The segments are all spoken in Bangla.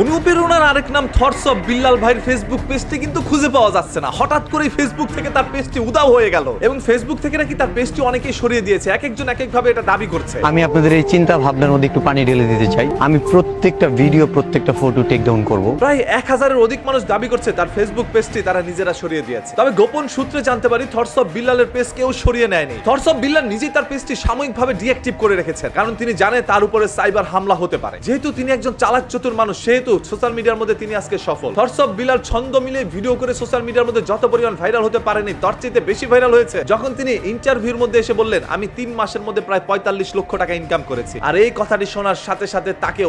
অনুপ্রেরণার আরেক নাম থটস অফ বিল্লাল ভাইয়ের ফেসবুক পেজটি কিন্তু খুঁজে পাওয়া যাচ্ছে না। হঠাৎ করেই ফেসবুক থেকে তার পেজটি উধাও হয়ে গেল এবং ফেসবুক থেকে নাকি তার পেজটি অনেকেই সরিয়ে দিয়েছে। এক একজন এক একভাবে এটা দাবি করছে। আমি আপনাদের এই চিন্তা ভাবনার মধ্যে একটু পানি ঢেলে দিতে চাই। আমি প্রত্যেকটা ভিডিও, প্রত্যেকটা ফটো টেক ডাউন করব। প্রায় 1000-এর অধিক মানুষ দাবি করছে তার ফেসবুক পেজটি তারা নিজেরা সরিয়ে দিয়েছে। তবে গোপন সূত্রে জানতে পারি থটস অফ বিল্লালের পেজ কেউ সরিয়ে নেয়নি। থটস অফ বিল্লাল নিজেই তার পেজটি সাময়িকভাবে ডিঅ্যাক্টিভ করে রেখেছেন, কারণ তিনি জানে তার উপরে সাইবার হামলা হতে পারে। যেহেতু তিনি একজন চালাক চতুর মানুষ, সেহেতু সোশ্যাল মিডিয়ার মধ্যে তিনি আজকে সফল। থটস অফ বিল্লাল ছন্দ মিলে ভিডিও করে সোশ্যাল মিডিয়ার মধ্যে যত পরিমাণ ভাইরাল হতে পারেনি, তার চেয়ে বেশি ভাইরাল হয়েছে যখন তিনি ইন্টারভিউর মধ্যে এসে বললেন, আমি 3 মাসের মধ্যে প্রায় 45 লক্ষ টাকা ইনকাম করেছি। আর এই কথাটি শোনার সাথে সাথে তাকে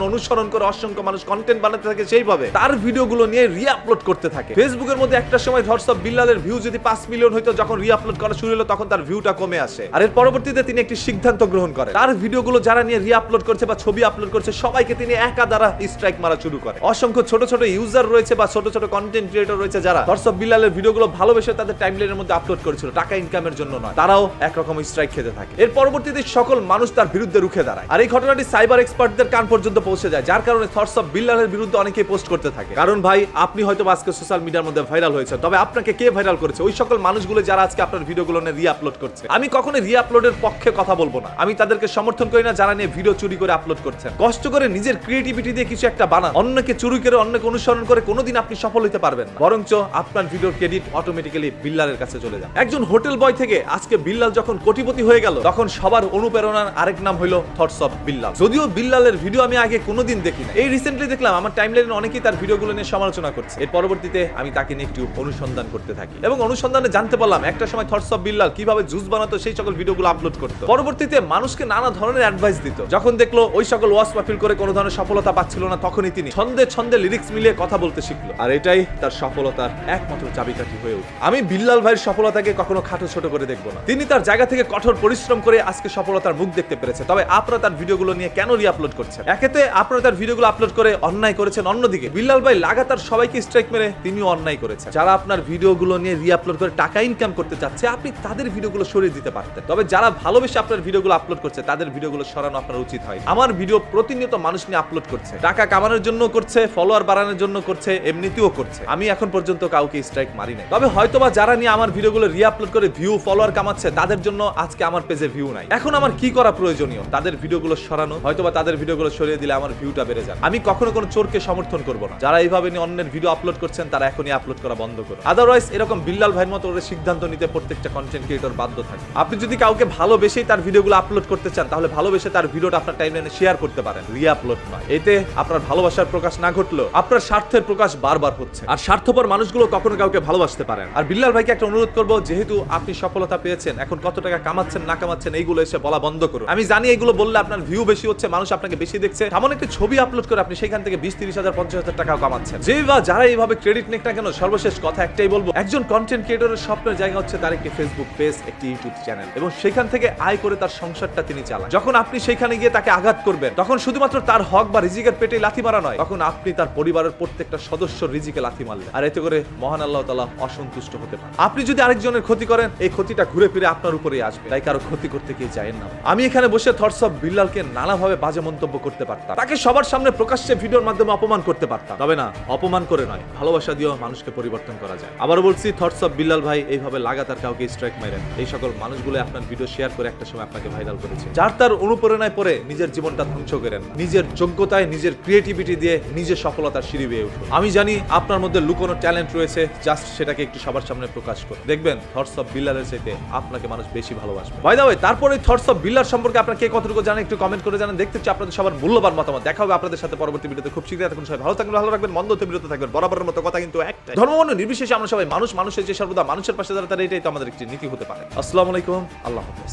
অনুসরণ করে অসংখ্য মানুষ কন্টেন্ট বানাতে থাকে, সেইভাবে তার ভিডিওগুলো নিয়ে রি-আপলোড করতে থাকে। ফেসবুকের মধ্যে একটা সময় থটস অফ বিল্লালের ভিউ যদি 5 মিলিয়ন হইতো, যখন রি-আপলোড করা শুরু হলো তখন তার ভিউটা কমে আসে। আর এর পরবর্তীতে তিনি একটি সিদ্ধান্ত গ্রহণ করেন, তার ভিডিওগুলো যারা নিয়ে রি-আপলোড করছে বা ছবি আপলোড করছে সবাইকে তিনি একা দ্বারা স্ট্রাইক মারা শুরু করে। অসংখ্য ছোট ছোট ইউজার রয়েছে বা ছোট ছোট কন্টেন্ট ক্রিয়েটর রয়েছে যারা থটস অফ বিল্লালের ভিডিওগুলো ভালোবেসে তাদের টাইমলাইনের মধ্যে আপলোড করেছিল টাকা ইনকামের জন্য নয়, তারাও একরকম স্ট্রাইক খেতে থাকে। এর পরবর্তীতে সকল মানুষ তার বিরুদ্ধে রুখে দাঁড়ায়। আর এই ঘটনাটি সাইবার এক্সপার্টদের কান পর্যন্ত পৌঁছে যায়, যার কারণে থটস অফ বিল্লালের বিরুদ্ধে অনেকেই পোস্ট করতে থাকে। কারণ ভাই, আপনি হয়তো আজকে সোশ্যাল মিডিয়ার মধ্যে ভাইরাল হয়েছে, তবে আপনাকে কে ভাইরাল করেছে? ওই সকল মানুষগুলো যারা আজকে আপনার ভিডিওগুলো নিয়ে রি-আপলোড করছে। আমি কখনো রি-আপলোডের পক্ষে কথা বলবো না, আমি তাদেরকে সমর্থন করি না যারা নিয়ে ভিডিও চুরি করে আপলোড করছেন। কষ্ট করে নিজের ক্রিয়েটিভিটি দিয়ে কিছু একটা বানান, অন্যকে চুরি করে অন্যকে অনুসরণ করে কোনোদিন আপনি সফল হতে পারবেন না, বরঞ্চ আপনার ভিডিওর ক্রেডিট অটোমেটিক্যালি বিল্লালের কাছে চলে যায়। একজন হোটেল বয় থেকে আজকে বিল্লাল যখন কোটিপতি হয়ে গেল, তখন সবার অনুপ্রেরণার আরেক নাম হলো থটস অফ বিল্লাল। যদিও বিল্লালের ভিডিও আমি আগে কোনোদিন দেখি না, এই রিসেন্টলি দেখলাম আমার টাইমলাইনে অনেকেই তার ভিডিওগুলো নিয়ে সমালোচনা করছে। এর পরবর্তীতে আমি তাকে নিয়ে একটু অনুসন্ধান করতে থাকি এবং অনুসন্ধানে জানতে পারলাম একটা সময় থটস অফ বিল্লাল কিভাবে জুস বানাতো সেই সকল ভিডিওগুলো আপলোড করতো। পরবর্তীতে মানুষকে নানা ধরনের অ্যাডভাইস দিত। যখন দেখলো ওই সকল ওয়াচ মাহফিল করে কোনো ধরনের সফলতা পাচ্ছিল না, তখনই তিনি ছন্দে ছন্দে লিরিক্স মিলিয়ে কথা বলতে শিখলো। আর এটাই তার সফলতার একমাত্র চাবিকাঠি হয়ে উঠে। আমি বিল্লাল ভাইয়ের সফলতাকে কখনো খাটো ছোট করে দেখবো না। তিনি তার জায়গা থেকে কঠোর পরিশ্রম করে আজকে সফলতার মুখ দেখতে পেরেছে। তবে আপনারা তার ভিডিওগুলো নিয়ে কেন রি-আপলোড করছেন? একেতে আপনারা তার ভিডিওগুলো আপলোড করে অন্যায় করেছেন, অন্যদিকে বিল্লাল ভাই লাগাতার সবাইকে স্ট্রাইক মেরে তিনিও অন্যায় করেছেন। যারা আপনার ভিডিওগুলো নিয়ে রি-আপলোড করে টাকা ইনকাম করতে চাচ্ছে, আপনি তাদের ভিডিওগুলো সরিয়ে দিতে পারতেন। তবে যারা ভালোবেসে আপনার ভিডিওগুলো আপলোড করছে, তাদের ভিডিওগুলো সরানো আপনার উচিত হয়। আমার ভিডিও প্রতিনিয়ত মানুষ নিয়ে আপলোড করছে, টাকা কামানোর জন্য করছে, ফলোয়ার বাড়ানোর জন্য করছে, এমনিতেও করছে। আমি এখন পর্যন্ত কাউকে স্ট্রাইক মারি নাই। তবে হয়তোবা যারা নিয়ে আমার ভিডিওগুলো রি-আপলোড করে ভিউ ফলোয়ার কামাচ্ছে, তাদের জন্য আজকে আমার পেজে ভিউ নাই। এখন আমার কি করা প্রয়োজনীয়? তাদের ভিডিওগুলো সরানো। হয়তোবা তাদের ভিডিওগুলো সরিয়ে দিলে আমার ভিউটা বেড়ে যাবে। আমি কখনো কোনো চোরকে সমর্থন করব না। যারা এইভাবে নিয়ে অন্যের ভিডিও আপলোড করছেন, তারা এখনই আপলোড করা বন্ধ করুন। আদারওয়াইজ এরকম বিল্লাল ভাইয়ের মতো ওদের সিদ্ধান্ত নিতে প্রত্যেকটা কন্টেন্ট ক্রিয়েটর বাধ্য থাকে। আপনি যদি কাউকে ভালোবেসেই তার ভিডিওগুলো আপলোড করতে চান, তাহলে ভালোবেসে তার ভিডিওটা আপনার টাইমলাইনে শেয়ার করতে পারেন, রি-আপলোড নয়। এতে আপনার ভালোবাসার প্রকাশ না ঘটলেও আপনার স্বার্থের প্রকাশ বারবার হচ্ছে। আর স্বার্থপর মানুষগুলো কখনো কাউকে ভালোবাসতে পারেন। আর বিল্লাল ভাইকে একটা অনুরোধ করবো, যেহেতু আপনি সফলতা পেয়েছেন, এখন কত টাকা কামাচ্ছেন না কামাচ্ছেন এইগুলো এসে বলা বন্ধ করুন। আমি জানি এগুলো বললে আপনার ভিউ বেশি হচ্ছে, মানুষ আপনাকে বেশি দেখছে। এমন একটা ছবি আপলোড করে আপনি সেখান থেকে 20-30 হাজার 50 হাজার টাকাও কামাচ্ছেন। যে বা যারা এইভাবে ক্রেডিট নেক না কেন, সর্বশেষ কথা একটাই বলবো, একজন কন্টেন্ট ক্রিয়েটরের স্বপ্নের জায়গা হচ্ছে তার একটি ফেসবুক পেজ, একটি ইউটিউব চ্যানেল, এবং সেখান থেকে আয় করে তার সংসারটা তিনি চালান। যখন আপনি সেখানে গিয়ে তাকে আঘাত করবেন, তখন শুধুমাত্র তার হক বা রিজিকের পেটে লাথি মারা নয়, তখন আপনি তার পরিবারের প্রত্যেকটা সদস্যর রিজিকে লাথি মারলেন। আর এতে করে মহান আল্লাহ তাআলা অসন্তুষ্ট হতে পারেন। আপনি যদি আরেকজনের ক্ষতি করেন, এই ক্ষতিটা ঘুরে ফিরে আপনার উপরেই আসবে। তাই কারো ক্ষতি করতে গিয়ে যায়েন না। আমি এখানে বসে থটস অফ বিল্লালকে নানাভাবে বাজে মন্তব্য করতে পারতাম, তাকে সবার সামনে প্রকাশ্যে ভিডিওর মাধ্যমে অপমান করতে পারতাম। তবে না, অপমান করে নয়, ভালোবাসা দিয়েও মানুষকে পরিবর্তন করা যায়। আবার বলছি, থটস অফ বিল্লাল ভাই এইভাবে লাগাতার কাউকে স্ট্রাইক মারেন। এই সকল মানুষগুলো আপনার ভিডিও শেয়ার করে একটা সময় আপনাকে ভাইরাল করেছে। যার তার অনুপ্রেরণায় পড়ে নিজের জীবনটা ধ্বংস করেন, নিজের যোগ্যতায় নিজের ক্রিয়েটিভিটি দিয়ে নিজের সফলতার সিঁড়ি বেয়ে উঠুন। আমি জানি আপনার মধ্যে লুকোনো ট্যালেন্ট রয়েছে, জাস্ট সেটাকে একটু সবার সামনে প্রকাশ করুন। দেখবেন থটস অফ বিল্লালের চাইতে আপনাকে মানুষ বেশি ভালোবাসবে। বাই দ্য ওয়ে, তারপরে থটস অফ বিল্লাল সম্পর্কে আপনারা কে কতটুকু জানেন একটু কমেন্ট করে জানান। দেখতে চাই আপনাদের সবার মূল্যবান মতামত। দেখা হবে আপনাদের সাথে পরবর্তী ভিডিওতে খুব শীঘ্রই। তখন সবাই ভালো থাকবেন, ভালো রাখবেন, মন্দ হতে বিরত থাকবেন। বরাবরের মতো কথা কিন্তু একটাই, ধর্মবর্ণ নির্বিশেষে আমরা সবাই মানুষ, মানুষের যে সর্বদা মানুষের পাশে দাঁড়াতে, এটাই তো আমাদের একটি নীতি হতে পারে। আসসালামু আলাইকুম, আল্লাহ হাফেজ।